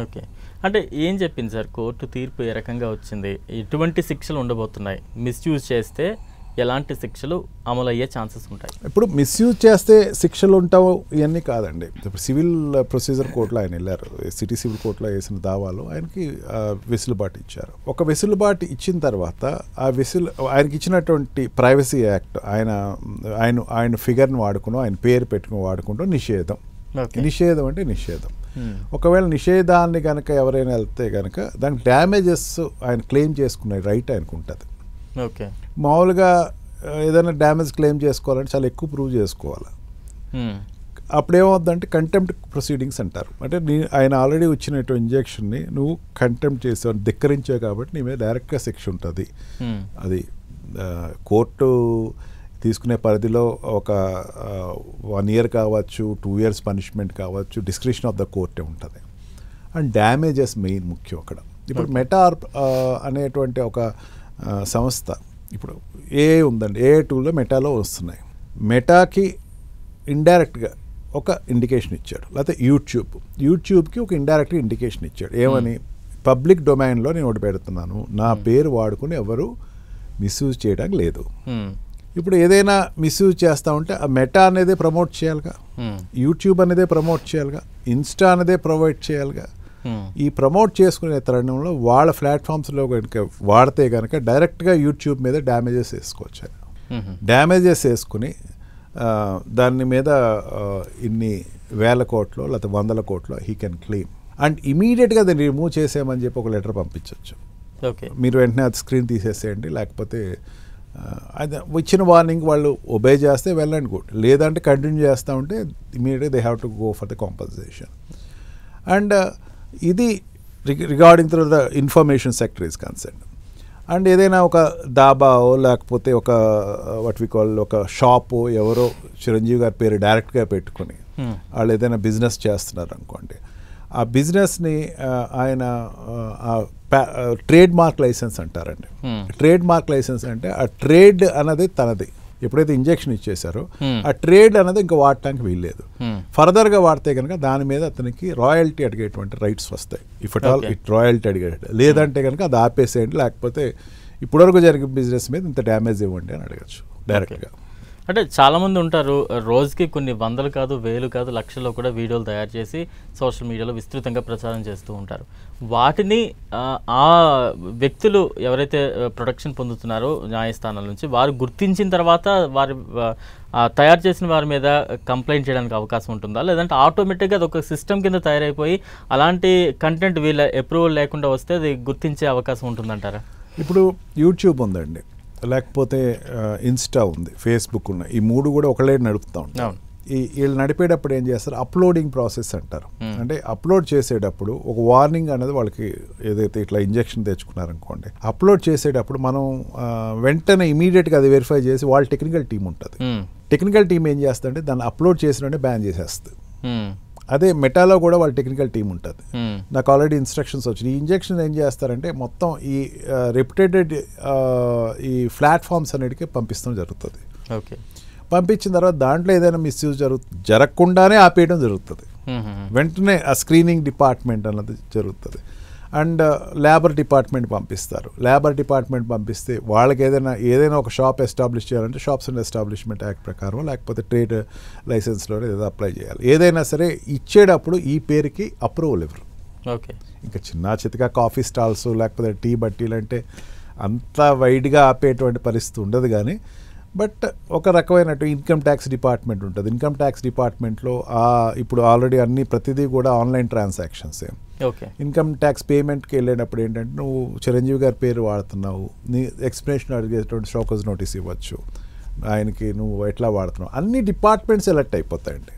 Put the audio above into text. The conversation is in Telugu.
ఓకే. అంటే ఏం చెప్పింది సార్ కోర్టు తీర్పు ఏ రకంగా వచ్చింది? ఎటువంటి శిక్షలు ఉండబోతున్నాయి? మిస్‌యూజ్ చేస్తే ఎలాంటి శిక్షలు అమలయ్యే ఛాన్సెస్ ఉంటాయి? ఇప్పుడు మిస్‌యూజ్ చేస్తే శిక్షలు ఉంటావు ఇవన్నీ కాదండి. ఇప్పుడు సివిల్ ప్రొసీజర్ కోర్టులో ఆయన వెళ్ళారు. సిటీ సివిల్ కోర్టులో వేసిన దావాలో ఆయనకి వెసులుబాటు ఇచ్చారు. ఒక వెసులుబాటు ఇచ్చిన తర్వాత ఆయనకి ఇచ్చినటువంటి ప్రైవసీ యాక్ట్ ఆయన ఫిగర్ని వాడుకుని ఆయన పేరు పెట్టుకుని వాడుకుంటూ నిషేధం. నిషేధం అంటే నిషేధం. ఒకవేళ నిషేధాన్ని కనుక ఎవరైనా వెళ్తే కనుక దానికి డ్యామేజెస్ ఆయన క్లెయిమ్ చేసుకునే రైట్ ఆయనకు ఉంటుంది. ఓకే. మామూలుగా ఏదైనా డ్యామేజ్ క్లెయిమ్ చేసుకోవాలంటే చాలా ఎక్కువ ప్రూవ్ చేసుకోవాలి. అప్పుడేమవుతుందంటే కంటెంప్ట్ ప్రొసీడింగ్స్ అంటారు. అంటే ఆయన ఆల్రెడీ వచ్చినటువంటి ఇంజెక్షన్ని నువ్వు కంటెంప్ట్ చేసావు, ధిక్కరించావు కాబట్టి నీ మీద డైరెక్ట్గా శిక్ష ఉంటుంది. అది కోర్టు తీసుకునే పరిధిలో ఒక 1 year కావచ్చు, 2 years పనిష్మెంట్ కావచ్చు, డిస్క్రిప్షన్ ఆఫ్ ద కోర్టే ఉంటుంది. అండ్ డ్యామేజెస్ మెయిన్ ముఖ్యం అక్కడ. ఇప్పుడు మెటా అనేటువంటి ఒక సంస్థ ఇప్పుడు ఉందండి, టూల్లో మెటాలో వస్తున్నాయి. మెటాకి ఇండైరెక్ట్గా ఒక ఇండికేషన్ ఇచ్చాడు. లేకపోతే యూట్యూబ్కి ఒక ఇండైరెక్ట్గా ఇండికేషన్ ఇచ్చాడు. ఏమని? పబ్లిక్ డొమైన్లో నేను ఒకటి పెడుతున్నాను, నా పేరు వాడుకుని ఎవరు మిస్యూజ్ చేయడానికి లేదు. ఇప్పుడు ఏదైనా మిస్యూజ్ చేస్తూ ఉంటే ఆ మెటా అనేదే ప్రమోట్ చేయాలిగా, యూట్యూబ్ అనేదే ప్రమోట్ చేయాలిగా, ఇన్స్టా అనేదే ప్రొవైడ్ చేయాలిగా. ఈ ప్రమోట్ చేసుకునే తరుణంలో వాళ్ళ ప్లాట్ఫామ్స్లో కనుక వాడితే కనుక డైరెక్ట్గా యూట్యూబ్ మీద డ్యామేజెస్ వేసుకోవచ్చు. డ్యామేజెస్ వేసుకుని దాని మీద ఇన్ని వేల కోట్లు లేకపోతే 100 కోట్లు హీ కెన్ క్లెయిమ్. అండ్ ఇమీడియట్గా దాన్ని రిమూవ్ చేసేయమని చెప్పి ఒక లెటర్ పంపించవచ్చు. మీరు వెంటనే అది స్క్రీన్ తీసేసేయండి, లేకపోతే అది ఇచ్చిన వార్నింగ్ వాళ్ళు ఒబే చేస్తే వెల్ అండ్ గుడ్, లేదంటే కంటిన్యూ చేస్తూ ఉంటే ఇమీడియట్గా they have to go for the compensation. And ఇది regarding through the information sector is concern. And ఏదైనా ఒక దాబాఓ లేకపోతే ఒక వాట్ వి కాల్ ఒక షాపు ఎవరో చిరంజీవి గారి పేరు డైరెక్ట్గా పెట్టుకుని వాళ్ళు ఏదైనా బిజినెస్ చేస్తున్నారు అనుకోండి, ఆ బిజినెస్ని ఆయన ట్రేడ్ మార్క్ లైసెన్స్ అంటారండి. ట్రేడ్ మార్క్ లైసెన్స్ అంటే ఆ ట్రేడ్ అన్నది తనది. ఎప్పుడైతే ఇంజెక్షన్ ఇచ్చేసారో ఆ ట్రేడ్ అనేది ఇంకా వాడటానికి వీల్లేదు. ఫర్దర్గా వాడితే కనుక దాని మీద అతనికి రాయల్టీ అడిగేటువంటి రైట్స్ వస్తాయి. If at all it royalty అడిగేట, లేదంటే కనుక అది ఆపేసేయండి, లేకపోతే ఇప్పటివరకు జరిగే బిజినెస్ మీద ఇంత డ్యామేజ్ ఇవ్వండి అని అడగచ్చు డైరెక్ట్గా. అంటే చాలామంది ఉంటారు, రోజుకి కొన్ని 100 కాదు 1000 కాదు లక్షల్లో కూడా వీడియోలు తయారు చేసి సోషల్ మీడియాలో విస్తృతంగా ప్రచారం చేస్తూ ఉంటారు. వాటిని ఆ వ్యక్తులు ఎవరైతే ప్రొటెక్షన్ పొందుతున్నారో న్యాయస్థానాల నుంచి వారు గుర్తించిన తర్వాత వారి తయారు చేసిన వారి మీద కంప్లైంట్ చేయడానికి అవకాశం ఉంటుందా? లేదంటే ఆటోమేటిక్గా అది ఒక సిస్టమ్ కింద తయారైపోయి అలాంటి కంటెంట్ వీళ్ళ అప్రూవల్ లేకుండా వస్తే అది గుర్తించే అవకాశం ఉంటుందంటారా? ఇప్పుడు యూట్యూబ్ ఉందండి, లేకపోతే ఇన్స్టా ఉంది, ఫేస్బుక్ ఉన్నాయి. ఈ 3 కూడా ఒకళ్ళే నడుపుతూ ఉంటారు. వీళ్ళు నడిపేటప్పుడు ఏం చేస్తారు? అప్లోడింగ్ ప్రాసెస్ అంటారు. అంటే అప్లోడ్ చేసేటప్పుడు ఒక వార్నింగ్ అనేది వాళ్ళకి, ఏదైతే ఇట్లా ఇంజెక్షన్ తెచ్చుకున్నారనుకోండి, అప్లోడ్ చేసేటప్పుడు మనం వెంటనే ఇమీడియట్గా అది వెరిఫై చేసి వాళ్ళ టెక్నికల్ టీం ఉంటుంది. టెక్నికల్ టీం ఏం చేస్తుందంటే దాన్ని అప్లోడ్ చేసినట్టే బ్యాన్ చేసేస్తుంది. అదే మెటాలో కూడా వాళ్ళ టెక్నికల్ టీం ఉంటుంది. నాకు ఆల్రెడీ ఇన్స్ట్రక్షన్స్ వచ్చినాయి. ఈ ఇంజెక్షన్ ఏం చేస్తారంటే మొత్తం ఈ రెప్యుటేటెడ్ ఈ ప్లాట్ఫామ్స్ అన్నిటికీ పంపిస్తాం జరుగుతుంది. ఓకే. పంపించిన తర్వాత దాంట్లో ఏదైనా మిస్యూజ్ జరగకుండానే ఆపేయడం జరుగుతుంది. వెంటనే ఆ స్క్రీనింగ్ డిపార్ట్మెంట్ అన్నది జరుగుతుంది. అండ్ లేబర్ డిపార్ట్మెంట్ పంపిస్తారు. లేబర్ డిపార్ట్మెంట్ పంపిస్తే వాళ్ళకి ఏదైనా ఒక షాప్ ఎస్టాబ్లిష్ చేయాలంటే షాప్స్ అండ్ ఎస్టాబ్లిష్మెంట్ యాక్ట్ ప్రకారం, లేకపోతే ట్రేడ్ లైసెన్స్లో ఏదో అప్లై చేయాలి. ఏదైనా సరే ఇచ్చేటప్పుడు ఈ పేరుకి అప్రూవల్ ఇవ్వరు. ఓకే. ఇంకా చితకా కాఫీ స్టాల్స్ లేకపోతే టీ బట్టీలు అంటే అంత వైడ్గా ఆపేటువంటి పరిస్థితి ఉండదు. కానీ బట్ ఒక రకమైనట్టు ఇన్కమ్ ట్యాక్స్ డిపార్ట్మెంట్ ఉంటుంది. ఇన్కమ్ ట్యాక్స్ డిపార్ట్మెంట్లో ఇప్పుడు ఆల్రెడీ ప్రతిదీ కూడా ఆన్లైన్ ట్రాన్సాక్షన్సే. ఓకే. ఇన్కమ్ ట్యాక్స్ పేమెంట్కి వెళ్ళేటప్పుడు ఏంటంటే నువ్వు చిరంజీవి గారి పేరు వాడుతున్నావు, నీ ఎక్స్ప్లెనేషన్ అడిగేటువంటి షోకస్ నోటీస్ ఇవ్వచ్చు, ఆయనకి నువ్వు ఎట్లా వాడుతున్నావు, అన్ని డిపార్ట్మెంట్స్ ఎలక్ట్ అయిపోతాయండి.